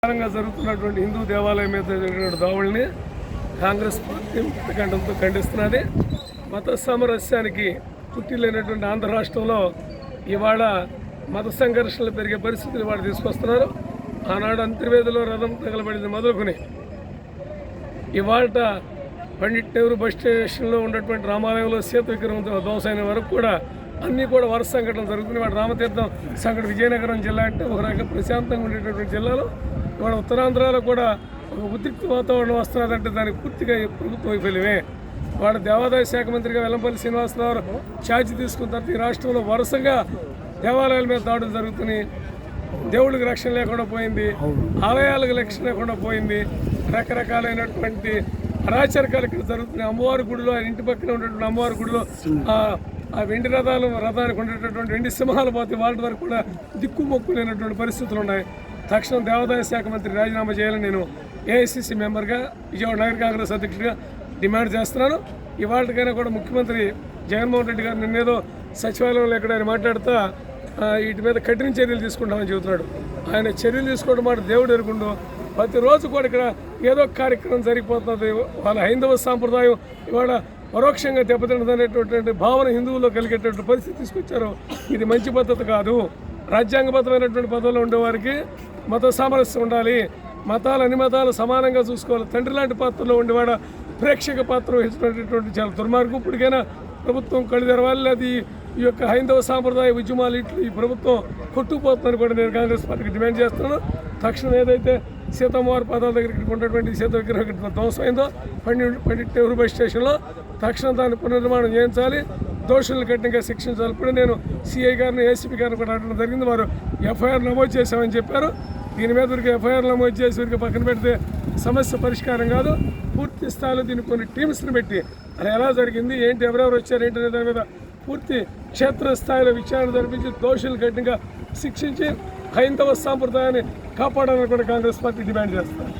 ప్రధానంగా జరుగుతున్నటువంటి హిందూ దేవాలయం మీద జరిగిన దాడుల్ని కాంగ్రెస్ పార్టీ కంఠంతో ఖండిస్తున్నది. మత సామరస్యానికి పుట్టిలేనటువంటి ఆంధ్ర రాష్ట్రంలో ఇవాళ మత సంఘర్షణలు పెరిగే పరిస్థితులు వాడు తీసుకొస్తున్నారు. ఆనాడు అంతర్వేదిలో రథం తగలబడింది మొదలుకొని ఇవాళ పండిట్ నెహ్రూ బస్ స్టేషన్లో ఉన్నటువంటి రామాలయంలో సీత విగ్రహం ధ్వంసమైన వరకు కూడా అన్నీ కూడా వరుస సంఘటనలు జరుగుతున్నాయి. వాడు రామతీర్థం సంఘటన విజయనగరం జిల్లా అంటే ఒక రకంగా ప్రశాంతంగా ఉండేటటువంటి జిల్లాలో ఇవాళ ఉత్తరాంధ్రలో కూడా ఒక ఉద్రిక్త వాతావరణం వస్తున్నదంటే దానికి పూర్తిగా ప్రభుత్వ వైఫల్యమే. వాడు దేవాదాయ శాఖ మంత్రిగా వెల్లంపల్లి శ్రీనివాసరావు ఛార్జ్ తీసుకున్న తర్వాత ఈ రాష్ట్రంలో వరుసగా దేవాలయాల మీద దాడులు జరుగుతున్నాయి. దేవుడికి రక్షణ లేకుండా పోయింది, ఆలయాలకు రక్షణ లేకుండా పోయింది, రకరకాలైనటువంటి అరాచరికాలు ఇక్కడ జరుగుతున్నాయి. అమ్మవారి గుడిలో ఇంటి పక్కన ఉన్నటువంటి అమ్మవారి గుడిలో ఆ వెండి రథానికి ఉండేటటువంటి వెండి సింహాలు పోతే వాళ్ళ వరకు కూడా దిక్కుమొక్కు లేనటువంటి పరిస్థితులు ఉన్నాయి. తక్షణం దేవాదాయ శాఖ మంత్రి రాజీనామా చేయాలని నేను ఏఐసిసి మెంబర్గా విజయవాడ నగర కాంగ్రెస్ అధ్యక్షుడిగా డిమాండ్ చేస్తున్నాను. ఇవాళకైనా కూడా ముఖ్యమంత్రి జగన్మోహన్ రెడ్డి గారు నిన్నేదో సచివాలయంలో ఎక్కడ ఆయన మాట్లాడుతూ వీటి మీద కఠిన చర్యలు తీసుకుంటామని చెబుతున్నాడు. ఆయన చర్యలు తీసుకోవడం మాట దేవుడు ఎరుగుండు. ప్రతిరోజు కూడా ఇక్కడ ఏదో కార్యక్రమం జరిగిపోతుంది. వాళ్ళ హైందవ సాంప్రదాయం ఇవాళ పరోక్షంగా దెబ్బతింటదనేటువంటి భావన హిందువుల్లో కలిగేటటువంటి పరిస్థితి తీసుకొచ్చారు. ఇది మంచి పద్ధతి కాదు. రాజ్యాంగబద్ధమైనటువంటి పదవుల్లో ఉండేవారికి మత సామరస్యం ఉండాలి. అన్ని మతాలు సమానంగా చూసుకోవాలి. తండ్రి లాంటి పాత్రలో ఉండేవాడ ప్రేక్షక పాత్ర వహించినటువంటి చాలా దుర్మార్గం. ఇప్పటికైనా ప్రభుత్వం కళ్ళు తెరవాలి. అది ఈ యొక్క హైందవ సాంప్రదాయ ఉద్యమాలు ఇట్లు ఈ ప్రభుత్వం కొట్టుకుపోతుందని కూడా నేను కాంగ్రెస్ పార్టీకి డిమాండ్ చేస్తున్నాను. తక్షణం ఏదైతే సీతమ్మవారి పాదాల దగ్గరికి ఉన్నటువంటి సీత విగ్రహం ధ్వంసమైందో పండిట్ నెహ్రూ బస్ స్టేషన్లో తక్షణం దాన్ని పునర్నిర్మాణం చేయించాలి. దోషులను కఠినంగా శిక్షించాలి. ఇప్పుడు నేను సిఐ గారిని ఏసీపీ గారిని కూడా అడగడం జరిగింది. వారు ఎఫ్ఐఆర్ నమోదు చేశామని చెప్పారు. దీని మీద వీరికి ఎఫ్ఐఆర్ నమోదు చేసి వీరికి పక్కన పెడితే సమస్య పరిష్కారం కాదు. పూర్తి స్థాయిలో దీన్ని కొన్ని టీమ్స్ని పెట్టి అది ఎలా జరిగింది, ఏంటి, ఎవరెవరు వచ్చారు, ఏంటి అనే దాని మీద పూర్తి క్షేత్రస్థాయిలో విచారణ జరిపించి దోషులను కఠినంగా శిక్షించి హైందవ సాంప్రదాయాన్ని కాపాడాలని కూడా కాంగ్రెస్ పార్టీ డిమాండ్ చేస్తారు.